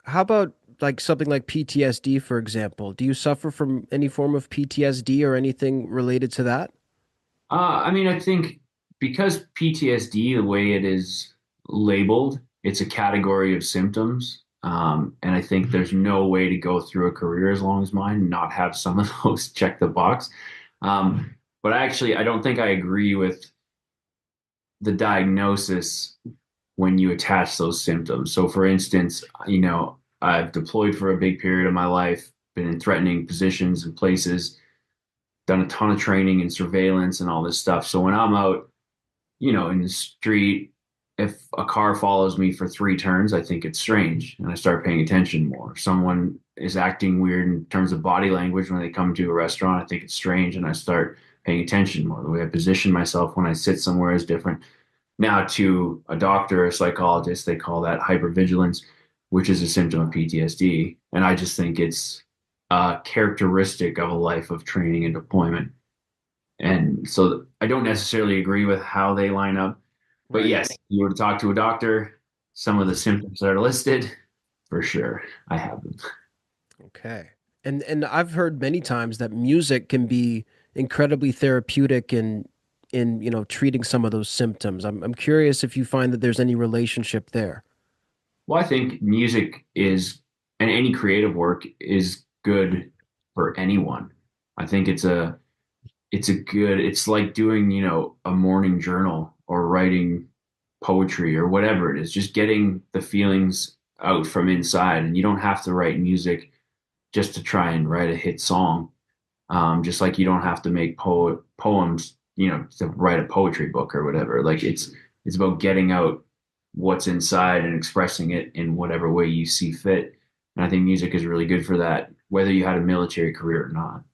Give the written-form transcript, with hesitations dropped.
How about like something like PTSD, for example? Do you suffer from any form of PTSD or anything related to that? I mean, I think because PTSD, the way it is labeled, it's a category of symptoms. And I think there's no way to go through a career as long as mine and not have some of those check the box. But actually, I don't think I agree with the diagnosis when you attach those symptoms. So, for instance, I've deployed for a big period of my life, been in threatening positions and places, done a ton of training and surveillance and all this stuff. So when I'm out, in the street, if a car follows me for 3 turns, I think it's strange and I start paying attention more. Someone is acting weird in terms of body language when they come to a restaurant, I think it's strange and I start paying attention more. The way I position myself when I sit somewhere is different. Now, to a doctor, a psychologist, they call that hypervigilance, which is a symptom of PTSD. And I just think it's a characteristic of a life of training and deployment. And so I don't necessarily agree with how they line up. But Right. yes, you were to talk to a doctor, some of the symptoms that are listed, for sure, I have them. Okay. And I've heard many times that music can be incredibly therapeutic in, treating some of those symptoms. I'm curious if you find that there's any relationship there. Well, I think music is, and any creative work is good for anyone. I think it's like doing, a morning journal or writing poetry or whatever it is, just getting the feelings out from inside. And you don't have to write music just to try and write a hit song. Just like you don't have to make poems, to write a poetry book or whatever. Like it's about getting out what's inside and expressing it in whatever way you see fit. And I think music is really good for that, whether you had a military career or not.